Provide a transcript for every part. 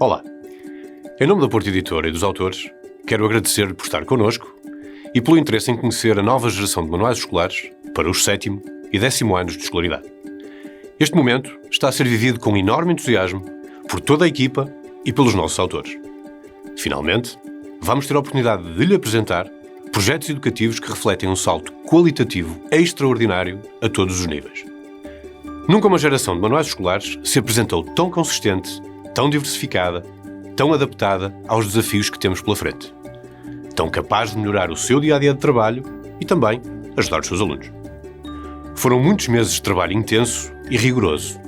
Olá! Em nome da Porto Editora e dos autores, quero agradecer-lhe por estar connosco e pelo interesse em conhecer a nova geração de manuais escolares para os 7º e 10º anos de escolaridade. Este momento está a ser vivido com enorme entusiasmo por toda a equipa e pelos nossos autores. Finalmente, vamos ter a oportunidade de lhe apresentar projetos educativos que refletem um salto qualitativo extraordinário a todos os níveis. Nunca uma geração de manuais escolares se apresentou tão consistente, tão diversificada, tão adaptada aos desafios que temos pela frente. Tão capaz de melhorar o seu dia-a-dia de trabalho e também ajudar os seus alunos. Foram muitos meses de trabalho intenso e rigoroso,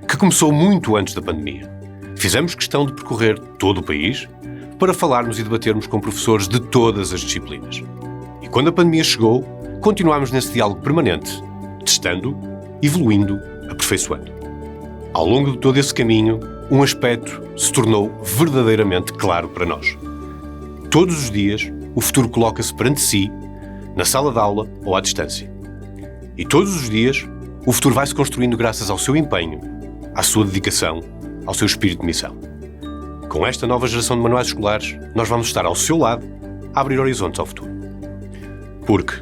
que começou muito antes da pandemia. Fizemos questão de percorrer todo o país para falarmos e debatermos com professores de todas as disciplinas. E quando a pandemia chegou, continuámos nesse diálogo permanente, testando, evoluindo, aperfeiçoando. Ao longo de todo esse caminho, um aspecto se tornou verdadeiramente claro para nós. Todos os dias, o futuro coloca-se perante si, na sala de aula ou à distância. E todos os dias, o futuro vai-se construindo graças ao seu empenho, à sua dedicação, ao seu espírito de missão. Com esta nova geração de manuais escolares, nós vamos estar ao seu lado a abrir horizontes ao futuro. Porque,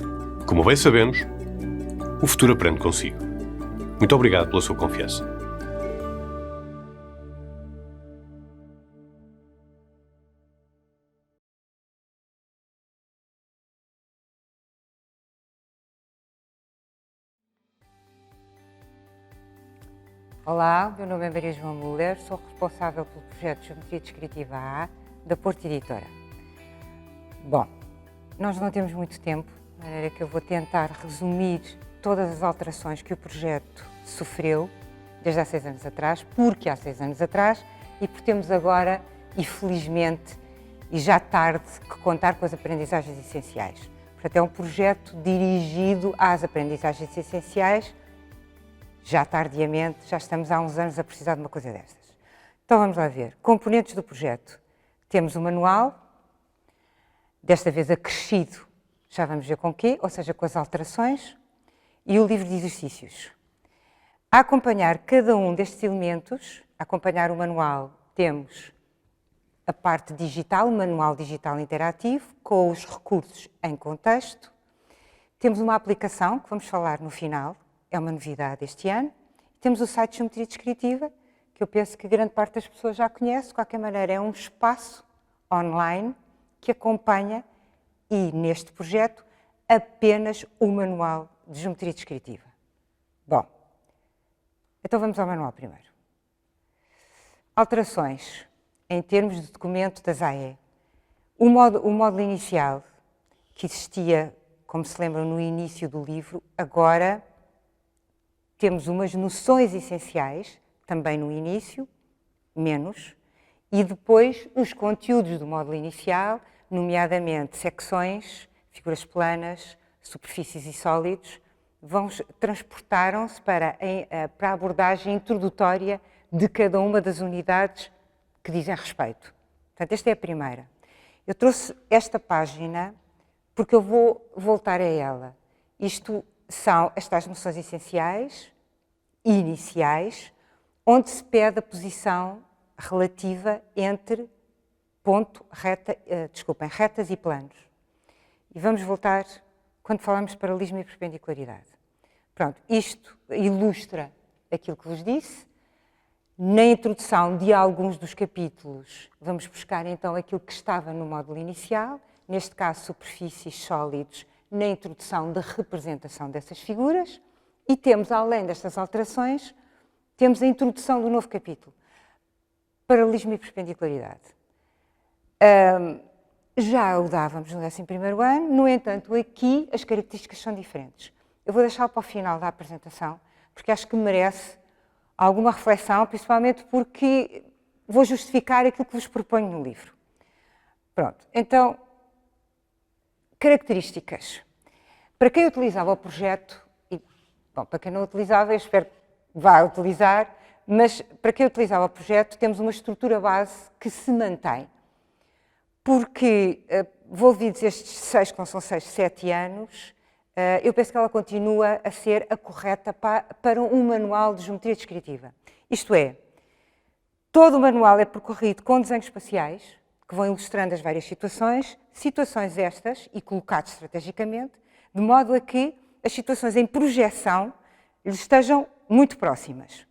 como bem sabemos, o futuro aprende consigo. Muito obrigado pela sua confiança. Olá, meu nome é Maria João Müller, sou responsável pelo projeto de Geometria Descritiva A da Porto Editora. Bom, nós não temos muito tempo, de maneira que eu vou tentar resumir todas as alterações que o projeto sofreu desde há 6 anos atrás, porque há 6 anos atrás, e porque temos agora, e felizmente, e já tarde, que contar com as aprendizagens essenciais. Portanto, é um projeto dirigido às aprendizagens essenciais. Já tardiamente, já estamos há uns anos a precisar de uma coisa destas. Então vamos lá ver. Componentes do projeto. Temos o manual, desta vez acrescido, já vamos ver com quê, ou seja, com as alterações, e o livro de exercícios. A acompanhar cada um destes elementos, a acompanhar o manual, temos a parte digital, o manual digital interativo, com os recursos em contexto. Temos uma aplicação, que vamos falar no final, é uma novidade este ano. Temos o site de Geometria Descritiva, que eu penso que grande parte das pessoas já conhece. De qualquer maneira, é um espaço online que acompanha, e neste projeto, apenas o manual de Geometria Descritiva. Bom, então vamos ao manual primeiro. Alterações em termos de documento das AE. O módulo inicial, que existia, como se lembram, no início do livro, agora temos umas noções essenciais, também no início, menos, e depois os conteúdos do módulo inicial, nomeadamente secções, figuras planas, superfícies e sólidos, transportaram-se para a abordagem introdutória de cada uma das unidades que dizem respeito. Portanto, esta é a primeira. Eu trouxe esta página porque eu vou voltar a ela. Isto são estas noções essenciais e iniciais, onde se pede a posição relativa entre retas e planos. E vamos voltar quando falamos de paralelismo e perpendicularidade. Pronto, isto ilustra aquilo que vos disse. Na introdução de alguns dos capítulos, vamos buscar então aquilo que estava no módulo inicial, neste caso superfícies, sólidos, na introdução da representação dessas figuras, e temos, além destas alterações, temos a introdução do novo capítulo, paralelismo e perpendicularidade. Já o dávamos no 11º ano, no entanto, aqui as características são diferentes. Eu vou deixá-lo para o final da apresentação, porque acho que merece alguma reflexão, principalmente porque vou justificar aquilo que vos proponho no livro. Pronto, então, características. Para quem utilizava o projeto, bom, para quem não utilizava, eu espero que vá utilizar, mas para quem utilizava o projeto, temos uma estrutura base que se mantém. Porque, envolvidos estes 6, que não são 6, 7 anos, eu penso que ela continua a ser a correta para um manual de geometria descritiva. Isto é, Todo o manual é percorrido com desenhos espaciais, que vão ilustrando as várias situações estas e colocados estrategicamente, de modo a que as situações em projeção lhes estejam muito próximas.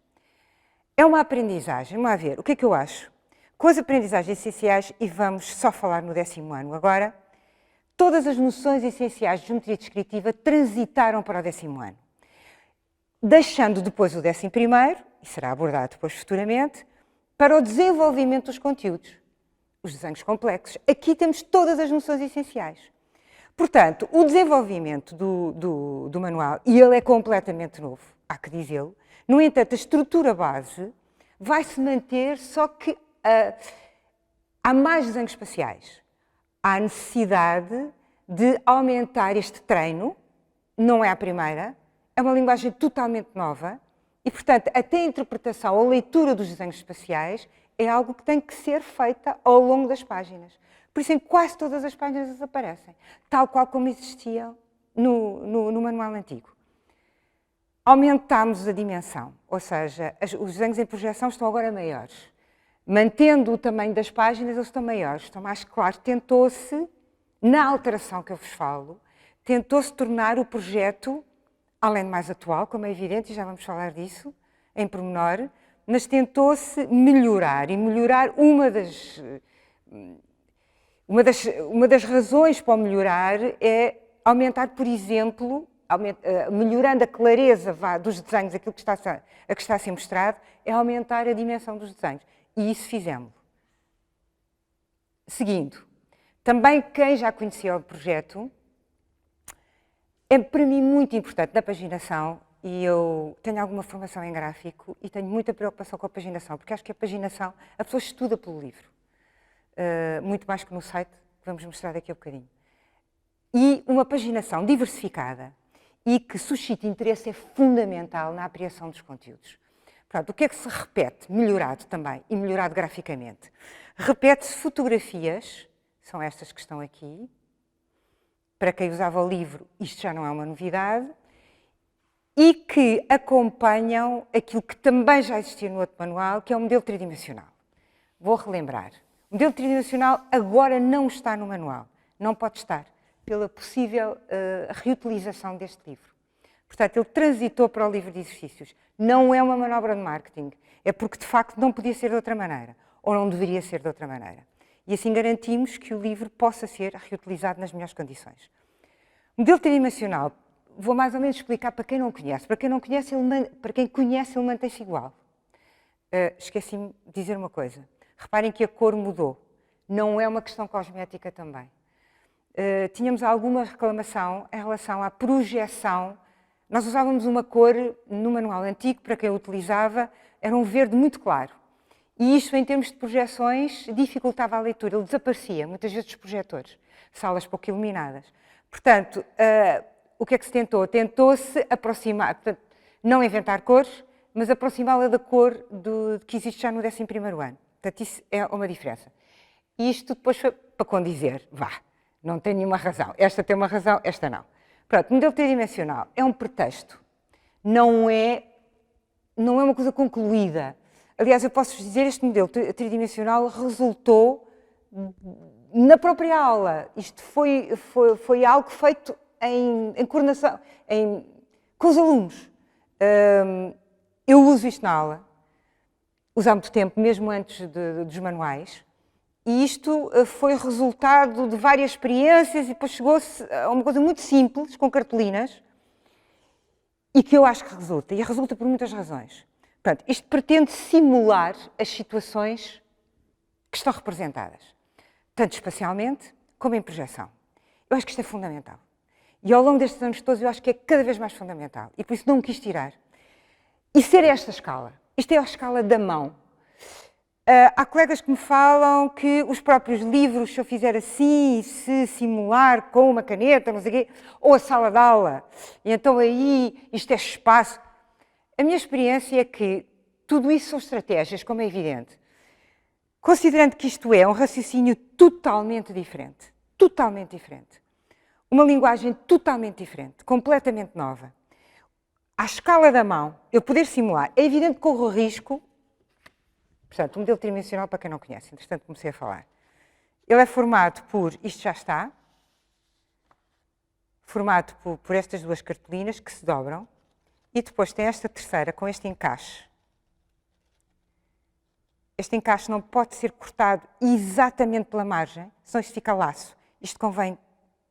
É uma aprendizagem, vamos lá ver, o que é que eu acho? Com as aprendizagens essenciais, e vamos só falar no 10º ano agora, todas as noções essenciais de geometria descritiva transitaram para o 10º ano, deixando depois o 11º, e será abordado depois futuramente, para o desenvolvimento dos conteúdos, os desenhos complexos. Aqui temos todas as noções essenciais. Portanto, o desenvolvimento do manual, e ele é completamente novo, há que dizê-lo, no entanto, a estrutura base vai se manter, só que há mais desenhos espaciais. Há necessidade de aumentar este treino, não é a primeira, é uma linguagem totalmente nova e, portanto, até a interpretação ou a leitura dos desenhos espaciais é algo que tem que ser feita ao longo das páginas. Por isso, em quase todas as páginas eles aparecem, tal qual como existiam no manual antigo. Aumentámos a dimensão, ou seja, os desenhos em projeção estão agora maiores. Mantendo o tamanho das páginas, eles estão maiores, estão mais claros. Tentou-se, na alteração que eu vos falo, tentou-se tornar o projeto, além de mais atual, como é evidente, e já vamos falar disso, em pormenor, mas tentou-se melhorar, e melhorar uma das razões para o melhorar é aumentar, por exemplo, melhorando a clareza dos desenhos, aquilo que está a ser mostrado, é aumentar a dimensão dos desenhos. E isso fizemos. Seguindo, também quem já conhecia o projeto, é para mim muito importante na paginação, e eu tenho alguma formação em gráfico e tenho muita preocupação com a paginação, porque acho que a paginação, a pessoa estuda pelo livro, muito mais que no site, que vamos mostrar daqui a bocadinho. E uma paginação diversificada e que suscite interesse é fundamental na apreensão dos conteúdos. Portanto, o que é que se repete, melhorado também, e melhorado graficamente? Repete-se fotografias, são estas que estão aqui. Para quem usava o livro, isto já não é uma novidade, e que acompanham aquilo que também já existia no outro manual, que é o modelo tridimensional. Vou relembrar. O modelo tridimensional agora não está no manual, não pode estar, pela possível reutilização deste livro. Portanto, ele transitou para o livro de exercícios. Não é uma manobra de marketing, é porque de facto não podia ser de outra maneira, ou não deveria ser de outra maneira. E assim garantimos que o livro possa ser reutilizado nas melhores condições. O modelo tridimensional, vou mais ou menos explicar para quem não conhece. Para quem não conhece, para quem conhece, ele mantém-se igual. Esqueci-me de dizer uma coisa. Reparem que a cor mudou. Não é uma questão cosmética também. Tínhamos alguma reclamação em relação à projeção. Nós usávamos uma cor no manual antigo, para quem o utilizava, era um verde muito claro. E isto, em termos de projeções, dificultava a leitura. Ele desaparecia, muitas vezes, dos projetores. Salas pouco iluminadas. Portanto, o que é que se tentou? Tentou-se aproximar, portanto, não inventar cores, mas aproximá-la da cor que existe já no 11º ano. Portanto, isso é uma diferença. E isto depois foi para condizer. Não tem nenhuma razão. Esta tem uma razão, esta não. Pronto, o modelo tridimensional é um pretexto. Não é uma coisa concluída. Aliás, eu posso dizer, este modelo tridimensional resultou na própria aula. Isto foi algo feito em coordenação, com os alunos. Eu uso isto na aula, uso há muito tempo, mesmo antes dos manuais, e isto foi resultado de várias experiências e depois chegou-se a uma coisa muito simples, com cartolinas, e que eu acho que resulta, e resulta por muitas razões. Portanto, isto pretende simular as situações que estão representadas, tanto espacialmente como em projeção. Eu acho que isto é fundamental. E ao longo destes anos todos eu acho que é cada vez mais fundamental. E por isso não quis tirar. E ser esta escala. Isto é a escala da mão. Há colegas que me falam que os próprios livros, se eu fizer assim, se simular com uma caneta, não sei o quê, ou a sala de aula, e então aí isto é espaço. A minha experiência é que tudo isso são estratégias, como é evidente. Considerando que isto é um raciocínio totalmente diferente. Totalmente diferente. Uma linguagem totalmente diferente, completamente nova. À escala da mão, eu poder simular, é evidente que corro o risco, Portanto, o modelo tridimensional, para quem não conhece, entretanto comecei a falar. Ele é formado por, isto já está, formado por estas duas cartolinas que se dobram, e depois tem esta terceira com este encaixe. Este encaixe não pode ser cortado exatamente pela margem, senão isto fica laço. Isto convém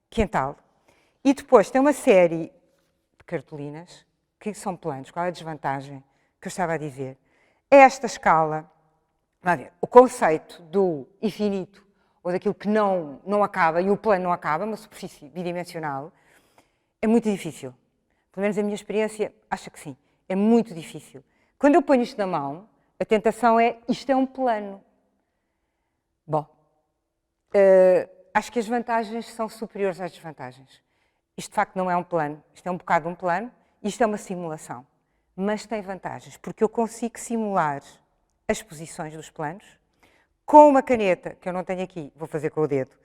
quentá-lo. E depois tem uma série de cartolinas que são planos. Qual é a desvantagem que eu estava a dizer? Esta escala, vamos ver, o conceito do infinito, ou daquilo que não acaba, e o plano não acaba, uma superfície bidimensional, é muito difícil. Pelo menos a minha experiência acha que sim. É muito difícil. Quando eu ponho isto na mão, a tentação é, isto é um plano. Bom, acho que as vantagens são superiores às desvantagens. Isto de facto não é um plano, isto é um bocado um plano, isto é uma simulação. Mas tem vantagens, porque eu consigo simular as posições dos planos, com uma caneta, que eu não tenho aqui, vou fazer com o dedo,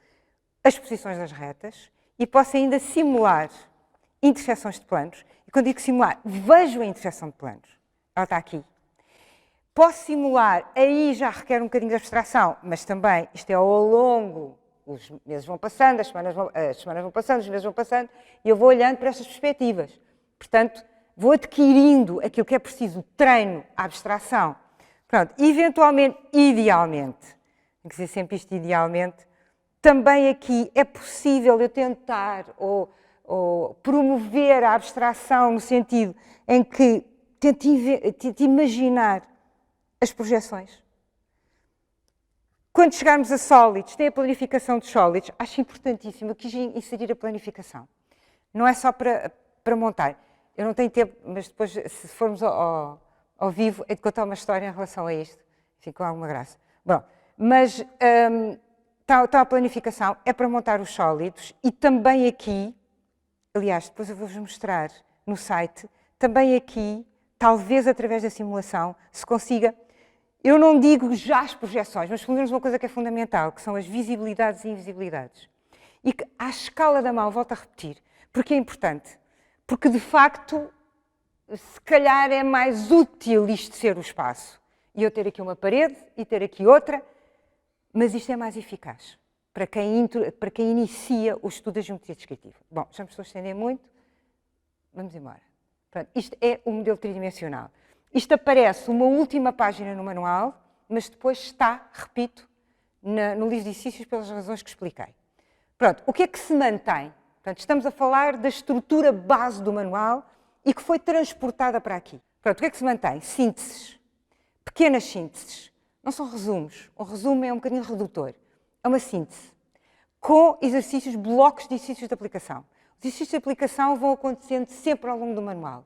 as posições das retas, e posso ainda simular intersecções de planos. E quando digo simular, vejo a intersecção de planos. Ela está aqui. Posso simular, aí já requer um bocadinho de abstração, mas também isto é ao longo, os meses vão passando, as semanas vão passando, os meses vão passando, e eu vou olhando para estas perspectivas. Portanto, vou adquirindo aquilo que é preciso, o treino, a abstração. Pronto, eventualmente, idealmente, tem que dizer sempre isto idealmente, também aqui é possível eu tentar ou promover a abstração no sentido em que tento imaginar as projeções. Quando chegarmos a sólidos, tem a planificação dos sólidos, acho importantíssimo aqui inserir a planificação. Não é só para montar. Eu não tenho tempo, mas depois, se formos ao vivo, é de contar uma história em relação a isto. Fico com alguma graça. Bom, mas está a planificação, é para montar os sólidos e também aqui, aliás, depois eu vou-vos mostrar no site, também aqui, talvez através da simulação, se consiga, eu não digo já as projeções, mas pelo menos uma coisa que é fundamental, que são as visibilidades e invisibilidades. E que à escala da mão, volto a repetir, porque é importante, porque de facto, se calhar é mais útil isto ser o espaço. E eu ter aqui uma parede e ter aqui outra, mas isto é mais eficaz para quem inicia o estudo da geometria descritiva. Bom, já me estou a estender muito, vamos embora. Pronto, isto é o modelo tridimensional. Isto aparece uma última página no manual, mas depois está, repito, no livro de exercícios pelas razões que expliquei. Pronto, o que é que se mantém? Portanto, estamos a falar da estrutura base do manual e que foi transportada para aqui. Pronto, o que é que se mantém? Sínteses. Pequenas sínteses. Não são resumos. Um resumo é um bocadinho redutor. É uma síntese. Com exercícios, blocos de exercícios de aplicação. Os exercícios de aplicação vão acontecendo sempre ao longo do manual.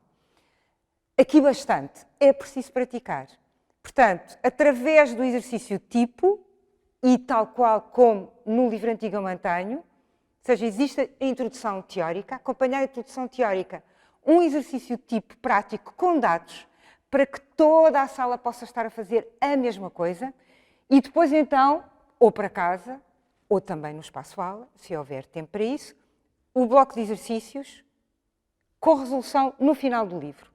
Aqui bastante. É preciso praticar. Portanto, através do exercício tipo, e tal qual como no livro antigo eu mantenho, ou seja, existe a introdução teórica, acompanhar a introdução teórica, um exercício tipo prático com dados, para que toda a sala possa estar a fazer a mesma coisa, e depois então, ou para casa, ou também no espaço-aula, se houver tempo para isso, o bloco de exercícios com resolução no final do livro.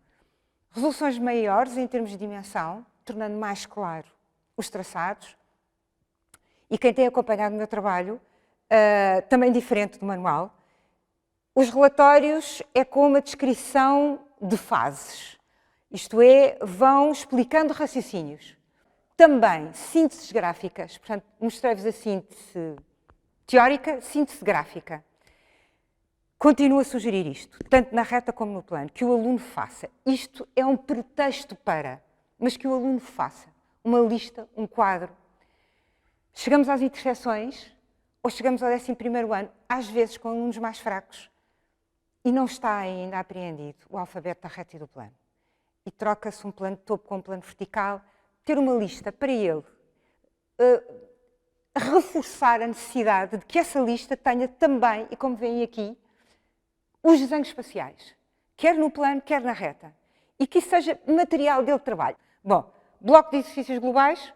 Resoluções maiores em termos de dimensão, tornando mais claro os traçados. E quem tem acompanhado o meu trabalho, também diferente do manual, os relatórios é com uma descrição de fases. Isto é, vão explicando raciocínios. Também sínteses gráficas, portanto, mostrei-vos a síntese teórica, síntese gráfica. Continuo a sugerir isto, tanto na reta como no plano, que o aluno faça. Isto é um pretexto para, mas que o aluno faça. Uma lista, um quadro. Chegamos às interseções, ou chegamos ao 11º ano, às vezes com alunos mais fracos, e não está ainda apreendido o alfabeto da reta e do plano. E troca-se um plano de topo com um plano vertical, ter uma lista para ele, reforçar a necessidade de que essa lista tenha também, e como veem aqui, os desenhos espaciais, quer no plano, quer na reta, e que isso seja material dele de trabalho. Bom, bloco de exercícios globais,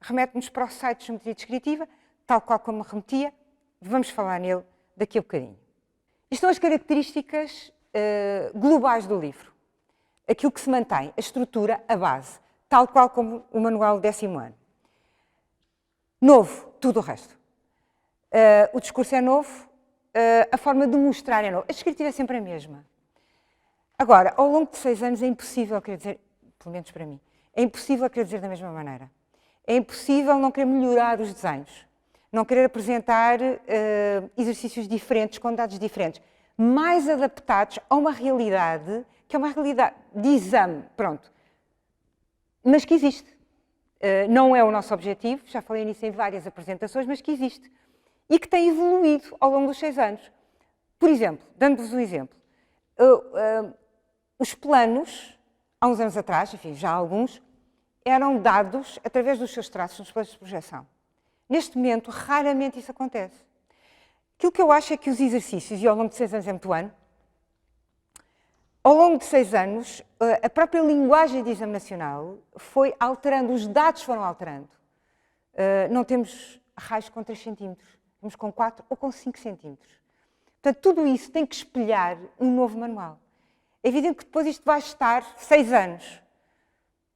remete-nos para o site de geometria descritiva, tal qual como remetia, vamos falar nele daqui a bocadinho. Isto são as características globais do livro. Aquilo que se mantém, a estrutura, a base, tal qual como o manual do 10º ano. Novo, tudo o resto. O discurso é novo, a forma de mostrar é nova. A descritiva é sempre a mesma. Agora, ao longo de 6 anos é impossível querer dizer, pelo menos para mim, é impossível querer dizer da mesma maneira. É impossível não querer melhorar os desenhos, não querer apresentar exercícios diferentes, com dados diferentes, mais adaptados a uma realidade, que é uma realidade de exame, pronto, mas que existe. Não é o nosso objetivo, já falei nisso em várias apresentações, mas que existe. E que tem evoluído ao longo dos 6 anos. Por exemplo, dando-vos um exemplo, os planos, há uns anos atrás, enfim, já há alguns, eram dados através dos seus traços nos planos de projeção. Neste momento, raramente isso acontece. Aquilo que eu acho é que os exercícios, e ao longo de 6 anos é muito ano, ao longo de 6 anos, a própria linguagem de exame nacional foi alterando, os dados foram alterando. Não temos raios com 3 centímetros, temos com 4 ou com 5 centímetros. Portanto, tudo isso tem que espelhar um novo manual. É evidente que depois isto vai estar 6 anos,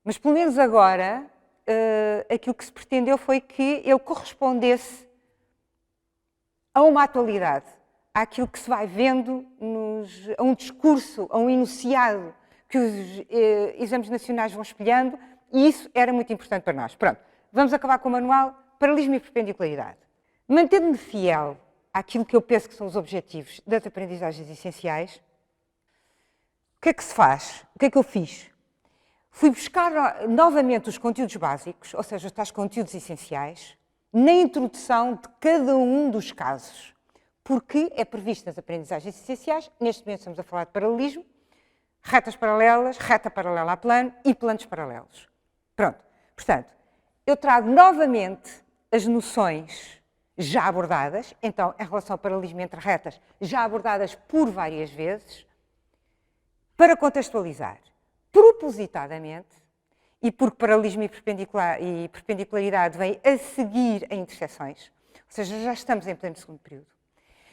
mas pelo menos agora, aquilo que se pretendeu foi que ele correspondesse a uma atualidade, àquilo que se vai vendo, a um discurso, a um enunciado que os exames nacionais vão espelhando, e isso era muito importante para nós. Pronto, vamos acabar com o manual, paralelismo e perpendicularidade. Mantendo-me fiel àquilo que eu penso que são os objetivos das aprendizagens essenciais, o que é que se faz? O que é que eu fiz? Fui buscar novamente os conteúdos básicos, ou seja, os tais conteúdos essenciais, na introdução de cada um dos casos, porque é previsto nas aprendizagens essenciais, neste momento estamos a falar de paralelismo, retas paralelas, reta paralela a plano e planos paralelos. Pronto. Portanto, eu trago novamente as noções já abordadas, então, em relação ao paralelismo entre retas, já abordadas por várias vezes, para contextualizar, propositadamente, e porque paralelismo e perpendicularidade vêm a seguir a interseções, ou seja, já estamos em pleno segundo período.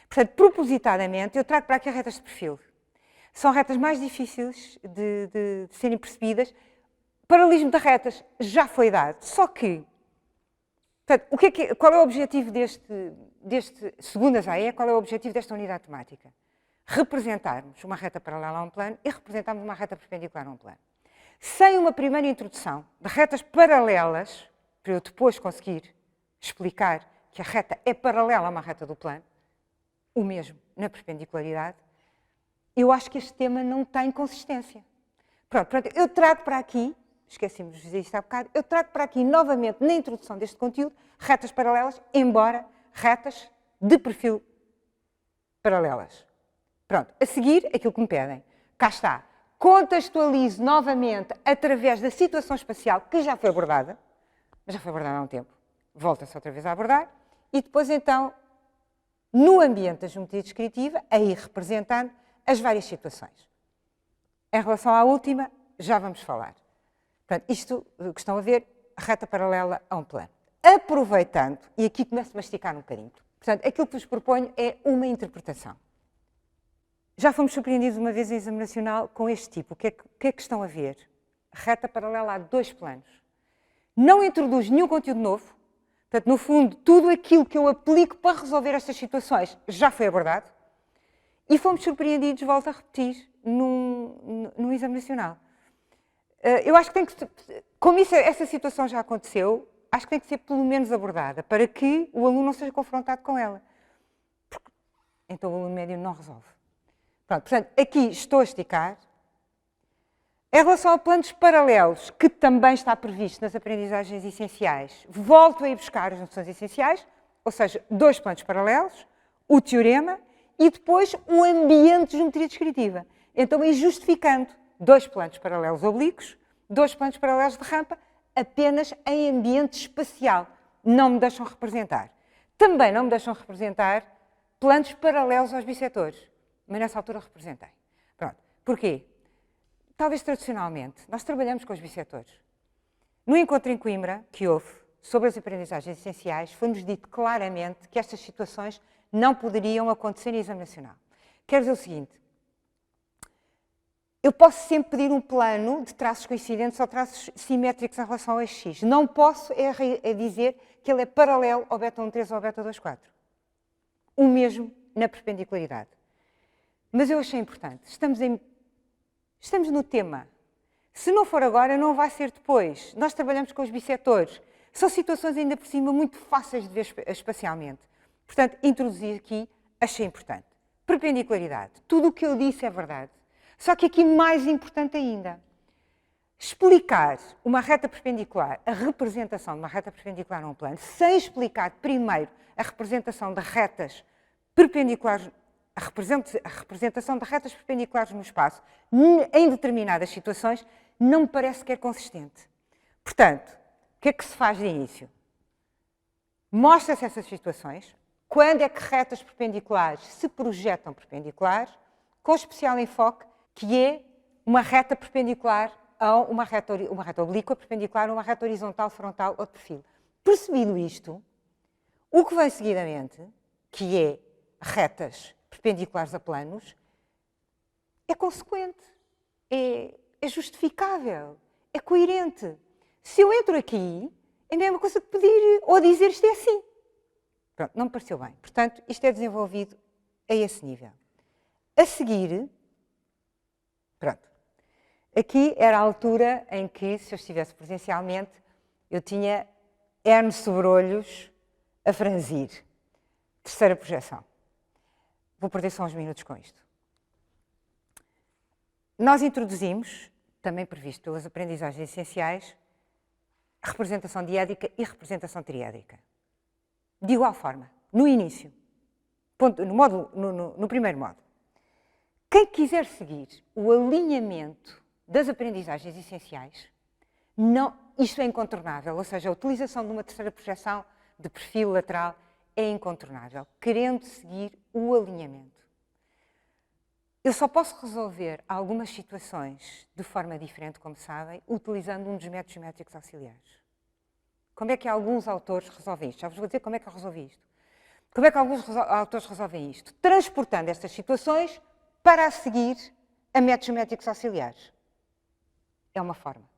Portanto, propositadamente, eu trago para aqui retas de perfil. São retas mais difíceis de serem percebidas. Paralelismo de retas já foi dado, só que, portanto, qual é o objetivo deste segundo AE, qual é o objetivo desta unidade temática? Representarmos uma reta paralela a um plano e representarmos uma reta perpendicular a um plano. Sem uma primeira introdução de retas paralelas, para eu depois conseguir explicar que a reta é paralela a uma reta do plano, o mesmo na perpendicularidade, eu acho que este tema não tem consistência. Pronto, eu trago para aqui, esqueci-me de dizer isto há bocado, eu trago para aqui novamente, na introdução deste conteúdo, retas paralelas, embora retas de perfil paralelas. Pronto, a seguir, aquilo que me pedem. Cá está. Contextualizo novamente através da situação espacial que já foi abordada, mas já foi abordada há um tempo, volta-se outra vez a abordar, e depois então, no ambiente da geometria descritiva, aí representando as várias situações. Em relação à última, já vamos falar. Portanto, isto que estão a ver, reta paralela a um plano. Aproveitando, e aqui começo a masticar um bocadinho, portanto, aquilo que vos proponho é uma interpretação. Já fomos surpreendidos uma vez em exame nacional com este tipo. O que é que estão a ver? Reta paralela a 2 planos. Não introduz nenhum conteúdo novo. Portanto, no fundo, tudo aquilo que eu aplico para resolver estas situações já foi abordado. E fomos surpreendidos, volto a repetir, num exame nacional. Eu acho que tem que, como essa situação já aconteceu, acho que tem que ser pelo menos abordada, para que o aluno não seja confrontado com ela. Porque, então o aluno médio não resolve. Pronto, portanto, aqui estou a esticar. Em relação a planos paralelos, que também está previsto nas aprendizagens essenciais, volto a ir buscar as noções essenciais, ou seja, 2 planos paralelos, o teorema e depois o ambiente de geometria descritiva. Então, ir justificando 2 planos paralelos oblíquos, 2 planos paralelos de rampa, apenas em ambiente espacial. Não me deixam representar. Também não me deixam representar planos paralelos aos bissetores. Mas nessa altura representei. Pronto. Porquê? Talvez tradicionalmente, nós trabalhamos com os bissetores. No encontro em Coimbra, que houve, sobre as aprendizagens essenciais, foi-nos dito claramente que estas situações não poderiam acontecer em exame nacional. Quer dizer o seguinte, eu posso sempre pedir um plano de traços coincidentes ou traços simétricos em relação ao X. Não posso dizer que ele é paralelo ao beta 1,3 ou ao beta 2,4. O mesmo na perpendicularidade. Mas eu achei importante. Estamos no tema. Se não for agora, não vai ser depois. Nós trabalhamos com os bissetores. São situações ainda por cima muito fáceis de ver espacialmente. Portanto, introduzir aqui, achei importante. Perpendicularidade. Tudo o que eu disse é verdade. Só que aqui mais importante ainda. Explicar uma reta perpendicular, a representação de uma reta perpendicular num plano, sem explicar primeiro a representação de retas perpendiculares, a representação de retas perpendiculares no espaço, em determinadas situações, não me parece que é consistente. Portanto, o que é que se faz de início? Mostra-se essas situações, quando é que retas perpendiculares se projetam perpendiculares, com especial enfoque, que é uma reta perpendicular a uma reta oblíqua perpendicular a uma reta horizontal, frontal ou de perfil. Percebido isto, o que vem seguidamente, que é retas perpendiculares a planos, é consequente, é justificável, é coerente. Se eu entro aqui, é a mesma coisa que pedir ou dizer isto é assim. Pronto, não me pareceu bem. Portanto, isto é desenvolvido a esse nível. A seguir, pronto. Aqui era a altura em que, se eu estivesse presencialmente, eu tinha N sobrolhos a franzir. Terceira projeção. Vou perder só uns minutos com isto. Nós introduzimos, também previsto pelas aprendizagens essenciais, a representação diédrica e representação triédrica. De igual forma, no início, no primeiro módulo. Quem quiser seguir o alinhamento das aprendizagens essenciais, isto é incontornável, ou seja, a utilização de uma terceira projeção de perfil lateral é incontornável, querendo seguir o alinhamento. Eu só posso resolver algumas situações de forma diferente, como sabem, utilizando um dos métodos geométricos auxiliares. Como é que alguns autores resolvem isto? Já vos vou dizer como é que eu resolvi isto. Como é que alguns autores resolvem isto? Transportando estas situações para a seguir a métodos geométricos auxiliares. É uma forma.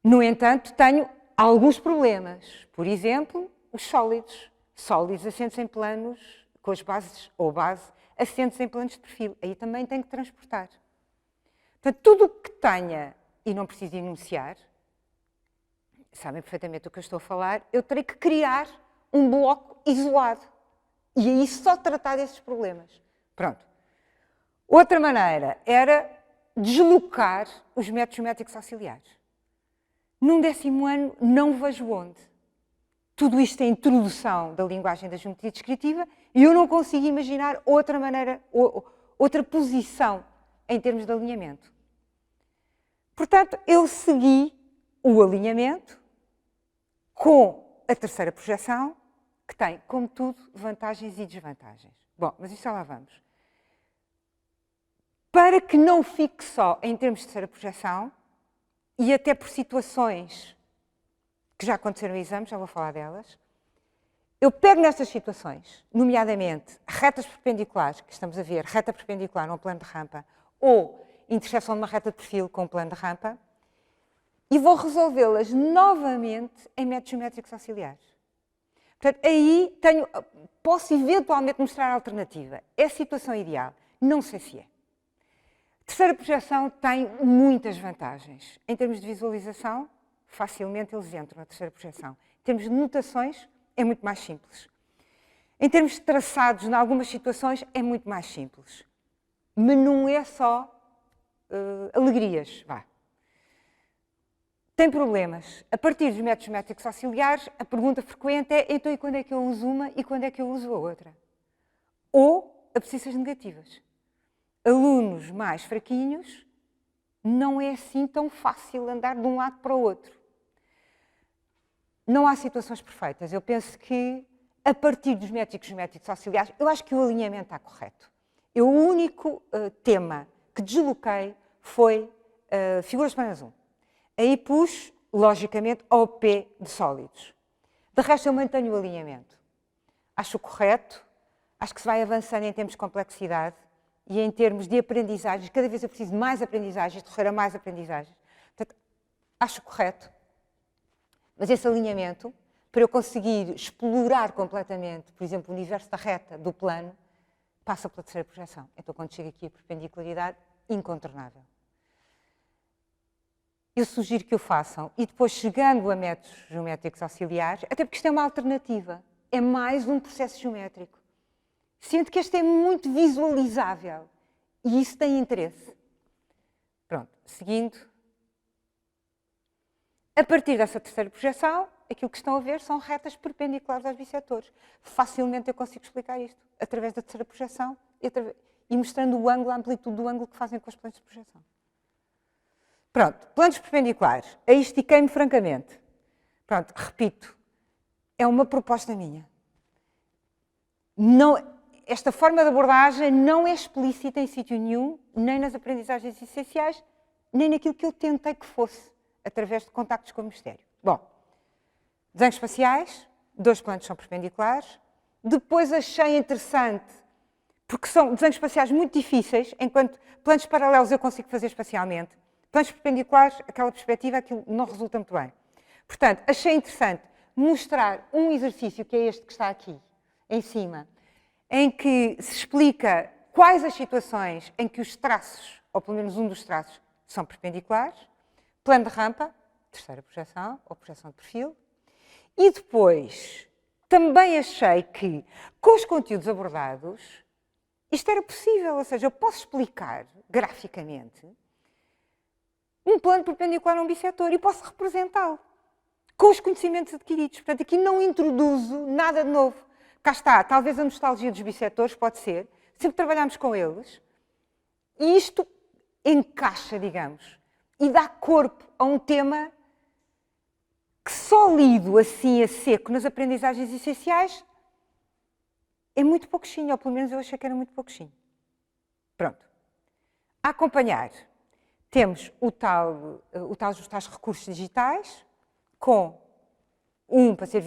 No entanto, tenho alguns problemas. Por exemplo, os sólidos. Sólidos assentes em planos, com as bases, ou base, assentes em planos de perfil. Aí também tenho que transportar. Portanto, tudo o que tenha, e não preciso enunciar, sabem perfeitamente do que eu estou a falar, eu terei que criar um bloco isolado. E aí só tratar desses problemas. Pronto. Outra maneira era deslocar os métodos geométricos auxiliares. Num 10º ano, não vejo onde. Tudo isto é introdução da linguagem da geometria descritiva e eu não consigo imaginar outra maneira, outra posição em termos de alinhamento. Portanto, eu segui o alinhamento com a terceira projeção, que tem, como tudo, vantagens e desvantagens. Bom, mas isso já lá vamos. Para que não fique só em termos de terceira projeção, e até por situações que já aconteceram em exames, já vou falar delas, eu pego nestas situações, nomeadamente retas perpendiculares, que estamos a ver, reta perpendicular num plano de rampa, ou interseção de uma reta de perfil com um plano de rampa, e vou resolvê-las novamente em métodos geométricos auxiliares. Portanto, aí posso eventualmente mostrar a alternativa. É a situação ideal? Não sei se é. Terceira projeção tem muitas vantagens. Em termos de visualização, facilmente eles entram na terceira projeção. Em termos de notações, é muito mais simples. Em termos de traçados, em algumas situações, é muito mais simples. Mas não é só alegrias, vá. Tem problemas. A partir dos métodos geométricos auxiliares, a pergunta frequente é: então, e quando é que eu uso uma e quando é que eu uso a outra? Ou abscissas negativas. Alunos mais fraquinhos, não é assim tão fácil andar de um lado para o outro. Não há situações perfeitas. Eu penso que, a partir dos métodos geométricos auxiliares, eu acho que o alinhamento está correto. O único tema que desloquei foi figuras planas 1. Aí pus, logicamente, ao pé de sólidos. De resto, eu mantenho o alinhamento. Acho correto, acho que se vai avançando em termos de complexidade e em termos de aprendizagens, cada vez eu preciso de mais aprendizagens, de recorrer a mais aprendizagens. Portanto, acho correto, mas esse alinhamento, para eu conseguir explorar completamente, por exemplo, o universo da reta, do plano, passa pela terceira projeção. Então, quando chego aqui a perpendicularidade, incontornável. Eu sugiro que o façam e depois, chegando a métodos geométricos auxiliares, até porque isto é uma alternativa, é mais um processo geométrico. Sinto que este é muito visualizável e isso tem interesse. Pronto, seguindo. A partir dessa terceira projeção, aquilo que estão a ver são retas perpendiculares aos bissetores. Facilmente eu consigo explicar isto, através da terceira projeção e mostrando o ângulo, a amplitude do ângulo que fazem com os planos de projeção. Pronto, planos perpendiculares. Aí estiquei-me francamente. Pronto, repito, é uma proposta minha. Esta forma de abordagem não é explícita em sítio nenhum, nem nas aprendizagens essenciais, nem naquilo que eu tentei que fosse, através de contactos com o mistério. Bom, desenhos espaciais, 2 planos são perpendiculares. Depois achei interessante, porque são desenhos espaciais muito difíceis, enquanto planos paralelos eu consigo fazer espacialmente. Planos perpendiculares, aquela perspectiva, aquilo não resulta muito bem. Portanto, achei interessante mostrar um exercício, que é este que está aqui, em cima, em que se explica quais as situações em que os traços, ou pelo menos um dos traços, são perpendiculares. Plano de rampa, terceira projeção, ou projeção de perfil. E depois, também achei que, com os conteúdos abordados, isto era possível, ou seja, eu posso explicar graficamente um plano perpendicular a um bissetor e posso representá-lo com os conhecimentos adquiridos. Portanto, aqui não introduzo nada de novo. Cá está, talvez a nostalgia dos bissetores, pode ser, sempre trabalhamos com eles, e isto encaixa, digamos, e dá corpo a um tema que só lido assim a seco nas aprendizagens essenciais é muito pouquinho, ou pelo menos eu achei que era muito pouquinho. Pronto. A acompanhar, temos os tais recursos digitais, com para ser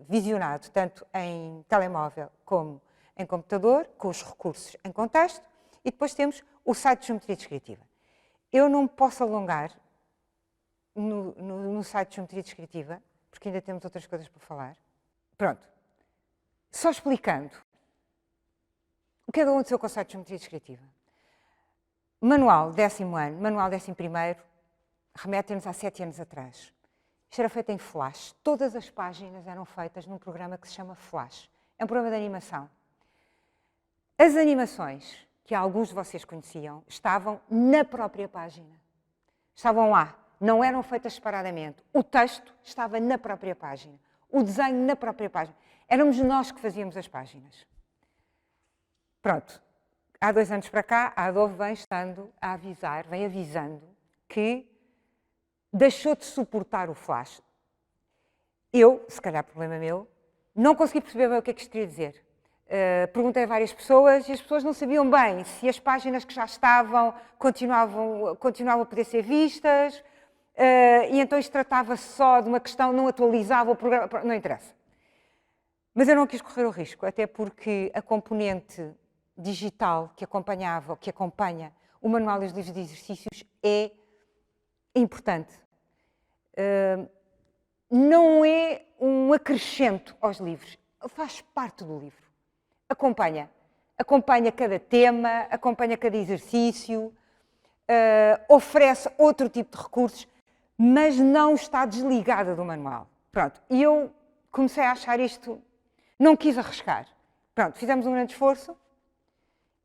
visionado tanto em telemóvel como em computador, com os recursos em contexto, e depois temos o site de geometria descritiva. Eu não me posso alongar no site de geometria descritiva, porque ainda temos outras coisas para falar. Pronto. Só explicando o que é que aconteceu com o site de geometria descritiva. Manual 10º ano, manual 11º, remete-nos há 7 anos atrás. Isto era feito em Flash. Todas as páginas eram feitas num programa que se chama Flash. É um programa de animação. As animações, que alguns de vocês conheciam, estavam na própria página. Estavam lá. Não eram feitas separadamente. O texto estava na própria página. O desenho na própria página. Éramos nós que fazíamos as páginas. Pronto. Há 2 anos para cá, a Adobe vem avisando que deixou de suportar o Flash. Eu, se calhar problema meu, não consegui perceber bem o que é que isto queria dizer. Perguntei a várias pessoas e as pessoas não sabiam bem se as páginas que já estavam continuavam a poder ser vistas, e então isto tratava-se só de uma questão, não atualizava o programa, não interessa. Mas eu não quis correr o risco, até porque a componente digital que acompanha o manual e os livros de exercícios é importante. Não é um acrescento aos livros, faz parte do livro. Acompanha cada tema, acompanha cada exercício, oferece outro tipo de recursos, mas não está desligada do manual. Pronto, e eu comecei a achar isto, não quis arriscar. Pronto, fizemos um grande esforço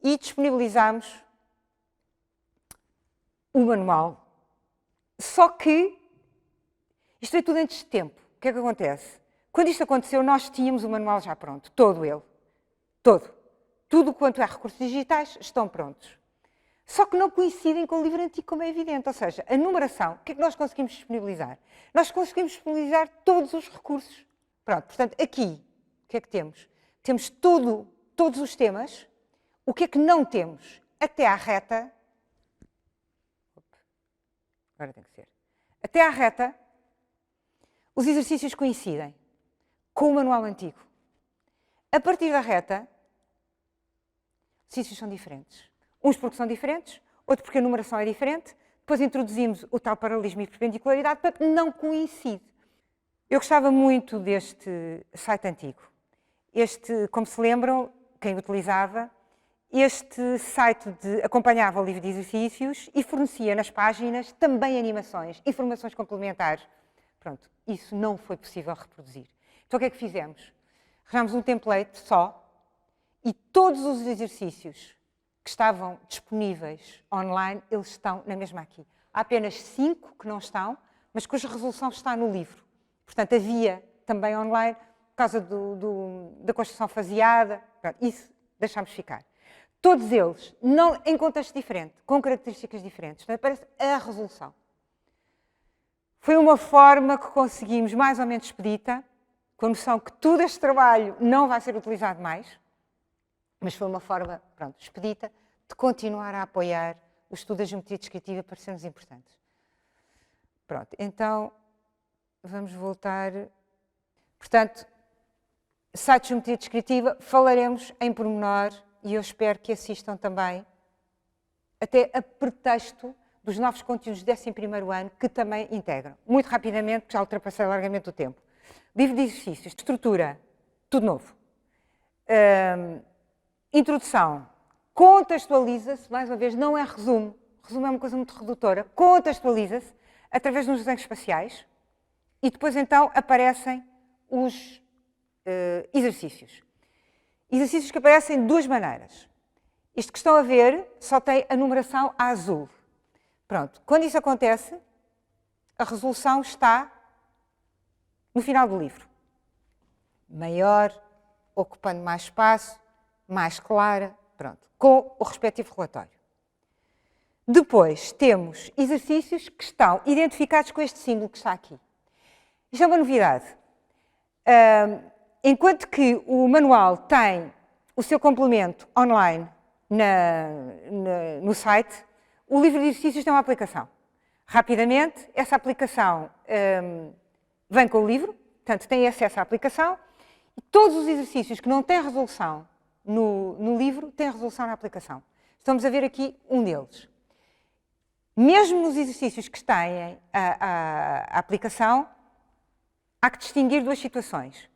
e disponibilizámos o manual. Só que isto é tudo antes de tempo. O que é que acontece? Quando isto aconteceu, nós tínhamos o manual já pronto, todo ele. Todo. Tudo quanto é recursos digitais estão prontos. Só que não coincidem com o livro antigo, como é evidente. Ou seja, a numeração, o que é que nós conseguimos disponibilizar? Nós conseguimos disponibilizar todos os recursos. Pronto, portanto, aqui, o que é que temos? Temos todos os temas. O que é que não temos? Até à reta. Agora tem que ser. Até à reta, os exercícios coincidem com o manual antigo. A partir da reta, exercícios são diferentes. Uns porque são diferentes, outro porque a numeração é diferente. Depois introduzimos o tal paralelismo e perpendicularidade, portanto não coincide. Eu gostava muito deste site antigo. Este, como se lembram, quem o utilizava, este site acompanhava o livro de exercícios e fornecia nas páginas também animações, informações complementares. Pronto, isso não foi possível reproduzir. Então o que é que fizemos? Arranjámos um template só e todos os exercícios que estavam disponíveis online, eles estão na mesma aqui. Há apenas 5 que não estão, mas cuja resolução está no livro. Portanto, havia também online, por causa da construção faseada, pronto, isso deixámos ficar. Todos eles, não, em contexto diferente, com características diferentes. Portanto, aparece a resolução. Foi uma forma que conseguimos, mais ou menos expedita, com a noção que todo este trabalho não vai ser utilizado mais, mas foi uma forma, pronto, expedita, de continuar a apoiar o estudo da geometria descritiva para sermos importantes. Pronto, então, vamos voltar. Portanto, site de geometria descritiva, falaremos em pormenor e eu espero que assistam também, até a pretexto dos novos conteúdos do 11º ano, que também integram. Muito rapidamente, porque já ultrapassei largamente o tempo. Livro de exercícios, estrutura, tudo novo. Introdução, contextualiza-se, mais uma vez, não é resumo. Resumo é uma coisa muito redutora. Contextualiza-se através dos desenhos espaciais e depois então aparecem os exercícios. Exercícios que aparecem de duas maneiras. Isto que estão a ver só tem a numeração a azul. Pronto, quando isso acontece, a resolução está no final do livro. Maior, ocupando mais espaço, mais clara, pronto, com o respectivo relatório. Depois temos exercícios que estão identificados com este símbolo que está aqui. Isto é uma novidade. Enquanto que o manual tem o seu complemento online no site, o livro de exercícios tem uma aplicação. Rapidamente, essa aplicação vem com o livro, portanto, tem acesso à aplicação, e todos os exercícios que não têm resolução no livro têm resolução na aplicação. Estamos a ver aqui um deles. Mesmo nos exercícios que têm a aplicação, há que distinguir duas situações.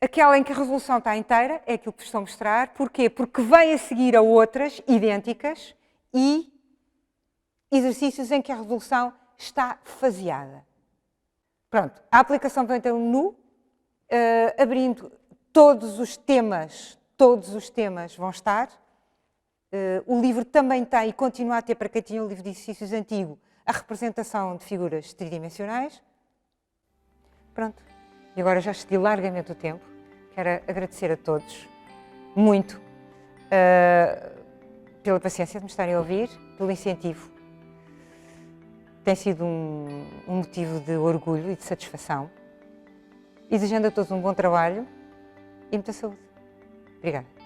Aquela em que a resolução está inteira, é aquilo que vos estou a mostrar. Porquê? Porque vem a seguir a outras idênticas e exercícios em que a resolução está faseada. Pronto, a aplicação vem ter um menu, abrindo todos os temas vão estar. O livro também tem e continua a ter, para quem tinha o livro de exercícios antigo, a representação de figuras tridimensionais. Pronto, e agora já excedi largamente o tempo. Quero agradecer a todos, muito, pela paciência de me estarem a ouvir, pelo incentivo. Tem sido um motivo de orgulho e de satisfação. Desejando a todos um bom trabalho e muita saúde. Obrigada.